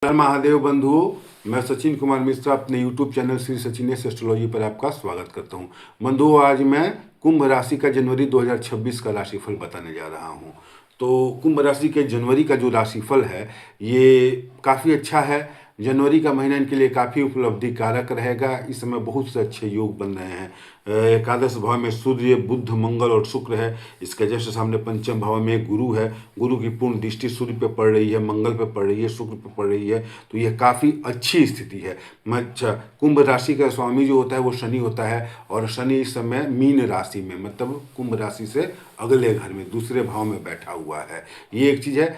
हर महादेव बंधुओं, मैं सचिन कुमार मिश्रा अपने YouTube channel Shri Sachinesh astrology पर आपका स्वागत करता हूं। बंधुओं, आज मैं कुंभ राशि का जनवरी 2026 का राशिफल बताने जा रहा हूं। तो कुंभ राशि के जनवरी का जो राशिफल है ये काफ़ी अच्छा है। जनवरी का महीना इनके लिए काफ़ी उपलब्धि कारक रहेगा। इस समय बहुत से अच्छे योग बन रहे हैं। एकादश भाव में सूर्य, बुध, मंगल और शुक्र है। इसके जस्ट सामने पंचम भाव में गुरु है। गुरु की पूर्ण दृष्टि सूर्य पे पड़ रही है, मंगल पे पड़ रही है, शुक्र पे पड़ रही है। तो यह काफ़ी अच्छी स्थिति है। अच्छा, कुंभ राशि का स्वामी जो होता है वो शनि होता है, और शनि इस समय मीन राशि में, मतलब कुंभ राशि से अगले घर में दूसरे भाव में बैठा हुआ है। ये एक चीज़ है।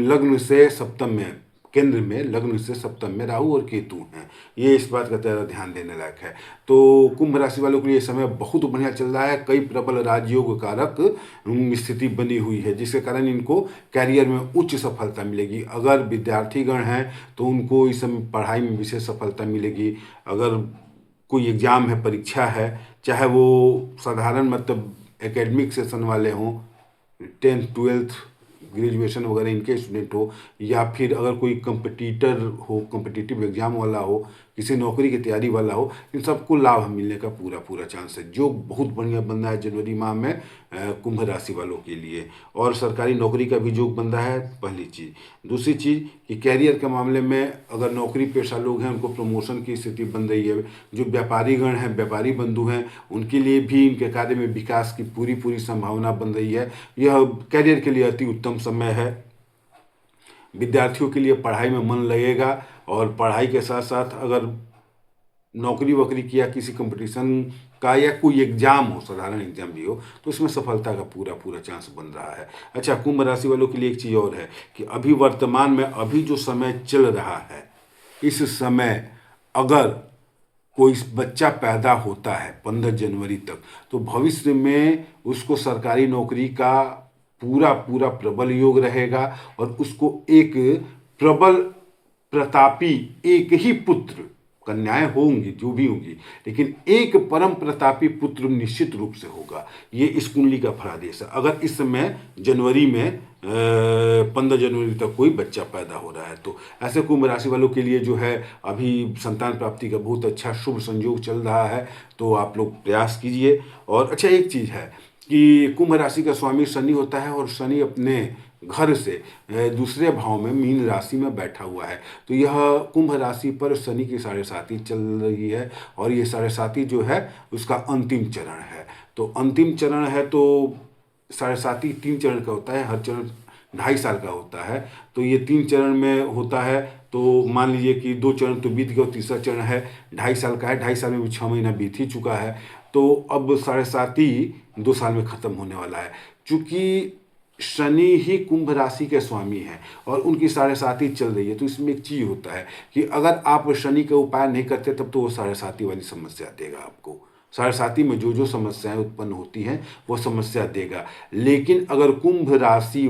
लग्न से सप्तम में, केंद्र में, लग्न से सप्तम में राहु और केतु हैं। ये इस बात का ज़्यादा ध्यान देने लायक है। तो कुंभ राशि वालों के लिए समय बहुत बढ़िया चल रहा है। कई प्रबल राजयोग कारक स्थिति बनी हुई है, जिसके कारण इनको कैरियर में उच्च सफलता मिलेगी। अगर विद्यार्थीगण हैं तो उनको इस समय पढ़ाई में विशेष सफलता मिलेगी। अगर कोई एग्ज़ाम है, परीक्षा है, चाहे वो साधारण मतलब एकेडमिक सेशन वाले हों, 10th 12th ग्रेजुएशन वगैरह इनके स्टूडेंट हो, या फिर अगर कोई कंपटीटर हो, कॉम्पिटिटिव एग्जाम वाला हो, किसी नौकरी की तैयारी वाला हो, इन सबको लाभ मिलने का पूरा पूरा चांस है। जो बहुत बढ़िया बन रहा है जनवरी माह में कुंभ राशि वालों के लिए। और सरकारी नौकरी का भी योग बन रहा है, पहली चीज़। दूसरी चीज़ कि कैरियर के मामले में अगर नौकरी पेशा लोग हैं उनको प्रमोशन की स्थिति बन रही है। जो व्यापारीगण हैं, व्यापारी बंधु हैं, उनके लिए भी इनके कार्य में विकास की पूरी पूरी संभावना बन रही है। यह कैरियर के लिए अति उत्तम समय है। विद्यार्थियों के लिए पढ़ाई में मन लगेगा, और पढ़ाई के साथ साथ अगर नौकरी वोकरी किया, किसी कंपटीशन का या कोई एग्जाम हो, साधारण एग्जाम भी हो, तो इसमें सफलता का पूरा पूरा चांस बन रहा है। अच्छा, कुंभ राशि वालों के लिए एक चीज़ और है कि अभी वर्तमान में अभी जो समय चल रहा है, इस समय अगर कोई बच्चा पैदा होता है 15 जनवरी तक, तो भविष्य में उसको सरकारी नौकरी का पूरा पूरा प्रबल योग रहेगा, और उसको एक प्रबल प्रतापी एक ही पुत्र, कन्याएं होंगी जो भी होंगी, लेकिन एक परम प्रतापी पुत्र निश्चित रूप से होगा। ये इस कुंडली का फलादेश है। अगर इस समय जनवरी में 15 जनवरी तक कोई बच्चा पैदा हो रहा है, तो ऐसे कुंभ राशि वालों के लिए जो है अभी संतान प्राप्ति का बहुत अच्छा शुभ संयोग चल रहा है। तो आप लोग प्रयास कीजिए। और अच्छा, एक चीज़ है कि कुंभ राशि का स्वामी शनि होता है, और शनि अपने घर से दूसरे भाव में मीन राशि में बैठा हुआ है। तो यह कुंभ राशि पर शनि की 7.5 चल रही है, और ये 7.5 जो है उसका अंतिम चरण है। तो अंतिम चरण है, तो 7.5 3 चरण का होता है, हर चरण 2.5 साल का होता है। तो ये 3 चरण में होता है। तो मान लीजिए कि 2 चरण तो बीत गए, और तीसरा चरण है 2.5 साल का है। 2.5 साल में भी 6 महीना बीत ही चुका है। तो अब 7.5 2 साल में ख़त्म होने वाला है। चूँकि शनि ही कुंभ राशि के स्वामी हैं और उनकी 7.5 चल रही है, तो इसमें एक चीज़ होता है कि अगर आप शनि का उपाय नहीं करते तब तो वो 7.5 वाली समस्या देगा आपको। 7.5 में जो जो समस्याएं उत्पन्न होती हैं वो समस्या देगा। लेकिन अगर कुंभ राशि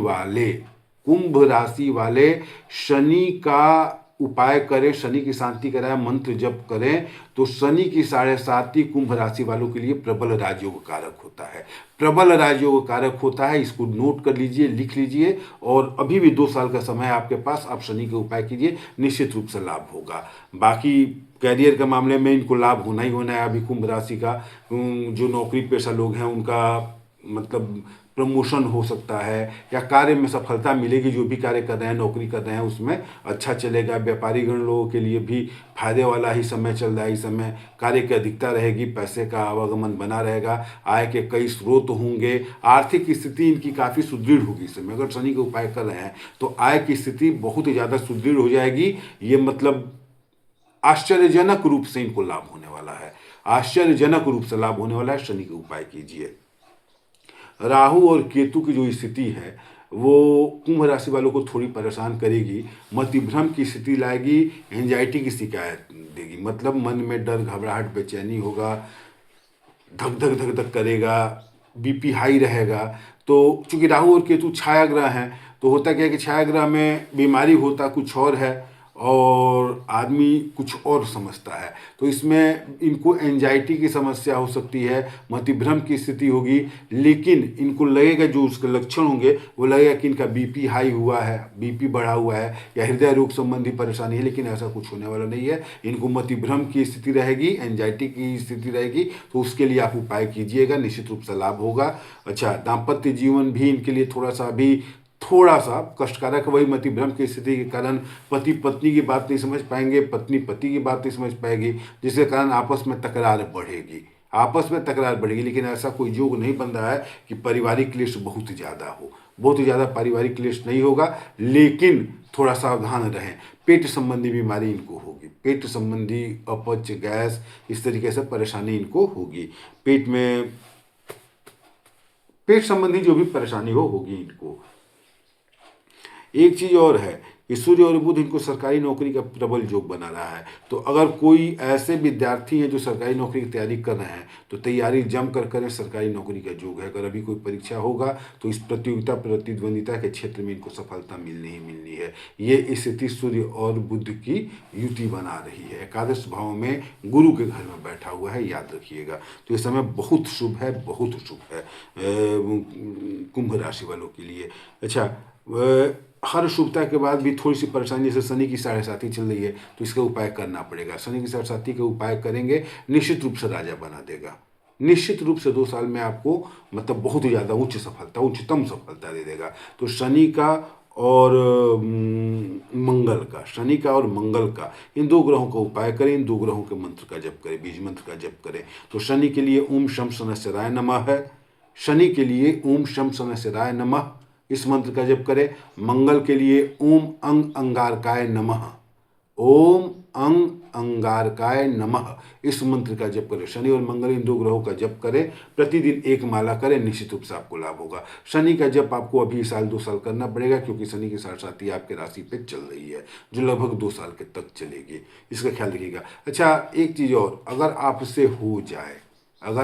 वाले शनि का उपाय करें, शनि की शांति कराएं, मंत्र जप करें, तो शनि की 7.5 कुंभ राशि वालों के लिए प्रबल राजयोग कारक होता है। प्रबल राजयोग कारक होता है। इसको नोट कर लीजिए, लिख लीजिए। और अभी भी 2 साल का समय है आपके पास, आप शनि के उपाय कीजिए, निश्चित रूप से लाभ होगा। बाकी कैरियर के मामले में इनको लाभ होना ही होना है। अभी कुंभ राशि का जो नौकरी पेशा लोग हैं उनका मतलब प्रमोशन हो सकता है, या कार्य में सफलता मिलेगी। जो भी कार्य कर रहे हैं, नौकरी कर रहे हैं, उसमें अच्छा चलेगा। व्यापारीगण लोगों के लिए भी फायदे वाला ही समय चल रहा है। इस समय कार्य की अधिकता रहेगी, पैसे का आवागमन बना रहेगा, आय के कई स्रोत होंगे, आर्थिक स्थिति इनकी काफ़ी सुदृढ़ होगी। इस समय अगर शनि के उपाय कर रहे हैं तो आय की स्थिति बहुत ही ज़्यादा सुदृढ़ हो जाएगी। ये मतलब आश्चर्यजनक रूप से इनको लाभ होने वाला है। आश्चर्यजनक रूप से लाभ होने वाला है। शनि के उपाय कीजिए। राहु और केतु की जो स्थिति है वो कुंभ राशि वालों को थोड़ी परेशान करेगी, मतिभ्रम की स्थिति लाएगी, एंजाइटी की शिकायत देगी। मतलब मन में डर, घबराहट, बेचैनी होगा, धक धक धक धक करेगा, बीपी हाई रहेगा। तो चूंकि राहु और केतु छाया ग्रह हैं, तो होता क्या है कि छाया ग्रह में बीमारी होता कुछ और है, और आदमी कुछ और समझता है। तो इसमें इनको एंजाइटी की समस्या हो सकती है, मतिभ्रम की स्थिति होगी, लेकिन इनको लगेगा जो उसके लक्षण होंगे वो लगेगा कि इनका बीपी हाई हुआ है, बीपी बढ़ा हुआ है या हृदय रोग संबंधी परेशानी है, लेकिन ऐसा कुछ होने वाला नहीं है। इनको मतिभ्रम की स्थिति रहेगी, एंजाइटी की स्थिति रहेगी, तो उसके लिए आप उपाय कीजिएगा, निश्चित रूप से लाभ होगा। अच्छा, दाम्पत्य जीवन भी इनके लिए थोड़ा सा कष्टकारक है। वही मतिभ्रम की स्थिति के कारण पति पत्नी की बात नहीं समझ पाएंगे, पत्नी पति की बात नहीं समझ पाएगी, जिसके कारण आपस में तकरार बढ़ेगी। लेकिन ऐसा कोई योग नहीं बन रहा है कि पारिवारिक क्लेश बहुत ज़्यादा पारिवारिक क्लेश नहीं होगा, लेकिन थोड़ा सावधान रहें। पेट संबंधी बीमारी इनको होगी, पेट संबंधी अपच, गैस, इस तरीके से परेशानी इनको होगी। पेट संबंधी जो भी परेशानी होगी इनको। एक चीज़ और है कि सूर्य और बुध इनको सरकारी नौकरी का प्रबल योग बना रहा है। तो अगर कोई ऐसे विद्यार्थी हैं जो सरकारी नौकरी की तैयारी कर रहे हैं तो तैयारी जम कर करें, सरकारी नौकरी का योग है। अगर अभी कोई परीक्षा होगा तो इस प्रतिद्वंदिता के क्षेत्र में इनको सफलता मिलनी ही मिलनी है। ये स्थिति सूर्य और बुध की युति बना रही है। एकादश भाव में गुरु के घर में बैठा हुआ है, याद रखिएगा। तो ये समय बहुत शुभ है कुंभ राशि वालों के लिए। अच्छा, हर शुभता के बाद भी थोड़ी सी परेशानी, जैसे शनि की 7.5 चल रही है तो इसका उपाय करना पड़ेगा। शनि की 7.5 के उपाय करेंगे, निश्चित रूप से राजा बना देगा। निश्चित रूप से 2 साल में आपको मतलब बहुत ही ज़्यादा उच्चतम सफलता दे देगा। तो शनि का और मंगल का इन 2 ग्रहों का उपाय करें, इन 2 ग्रहों के मंत्र का जप करें, बीज मंत्र का जप करें। तो शनि के लिए ओम शम शनैश्चराय नमः है, शनि के लिए ओम शम शनैश्चराय नमः, इस मंत्र का जप करें। मंगल के लिए ओम अंग अंगारकाय नमः, ओम अंग अंगारकाय नमः, इस मंत्र का जप करें। शनि और मंगल इन 2 ग्रहों का जप करें, प्रतिदिन 1 माला करें, निश्चित रूप से आपको लाभ होगा। शनि का जप आपको अभी 2 साल करना पड़ेगा, क्योंकि शनि की 7.5 आपके राशि पे चल रही है, जो लगभग 2 साल के तक चलेगी। इसका ख्याल रखिएगा। अच्छा, एक चीज़ और, अगर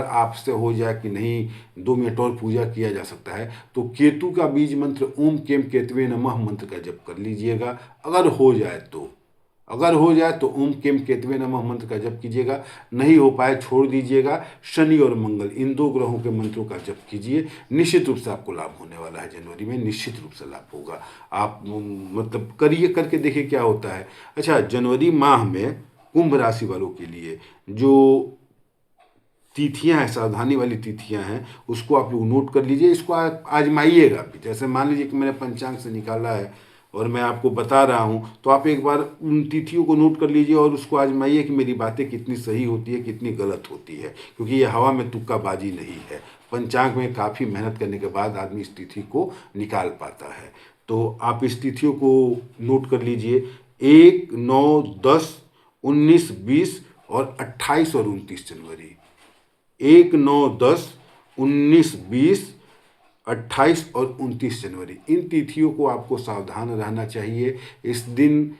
आपसे हो जाए कि नहीं 2 मिनट और पूजा किया जा सकता है, तो केतु का बीज मंत्र ओम केम केतवे नमः मंत्र का जप कर लीजिएगा। अगर हो जाए तो ओम केम केतवे नमः मंत्र का जप कीजिएगा। नहीं हो पाए छोड़ दीजिएगा। शनि और मंगल इन 2 ग्रहों के मंत्रों का जप कीजिए, निश्चित रूप से आपको लाभ होने वाला है। जनवरी में निश्चित रूप से लाभ होगा। आप मतलब करके देखिए क्या होता है। अच्छा, जनवरी माह में कुंभ राशि वालों के लिए जो तिथियां हैं, सावधानी वाली तिथियां हैं, उसको आप लोग नोट कर लीजिए। इसको आजमाइएगा भी। जैसे मान लीजिए कि मैंने पंचांग से निकाला है और मैं आपको बता रहा हूं, तो आप एक बार उन तिथियों को नोट कर लीजिए और उसको आजमाइए कि मेरी बातें कितनी सही होती है, कितनी गलत होती है। क्योंकि ये हवा में तुक्काबाजी नहीं है। पंचांग में काफ़ी मेहनत करने के बाद आदमी इस तिथि को निकाल पाता है। तो आप इस तिथियों को नोट कर लीजिए। 1, 9, 10, 19, 20 और 28 और 29 जनवरी। 1, 9, 10, 19, 20, 28 और 29 जनवरी, इन तिथियों को आपको सावधान रहना चाहिए। इस दिन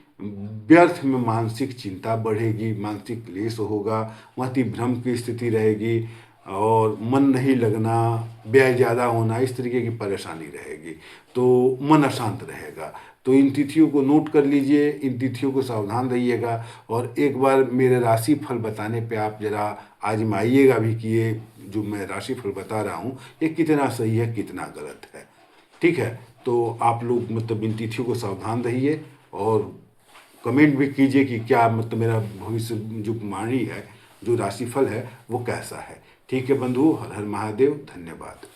व्यर्थ में मानसिक चिंता बढ़ेगी, मानसिक क्लेश होगा, मतिभ्रम की स्थिति रहेगी और मन नहीं लगना, व्यय ज़्यादा होना, इस तरीके की परेशानी रहेगी। तो मन अशांत रहेगा। तो इन तिथियों को नोट कर लीजिए, इन तिथियों को सावधान रहिएगा और एक बार मेरे राशि फल बताने पे आप ज़रा आजमाइएगा भी कि ये जो मैं राशि फल बता रहा हूँ ये कितना सही है, कितना गलत है। ठीक है, तो आप लोग मतलब इन तिथियों को सावधान रहिए और कमेंट भी कीजिए कि क्या मतलब मेरा भविष्य जो वाणी है, जो राशिफल है वो कैसा है। ठीक है बंधु, हर हर महादेव, धन्यवाद।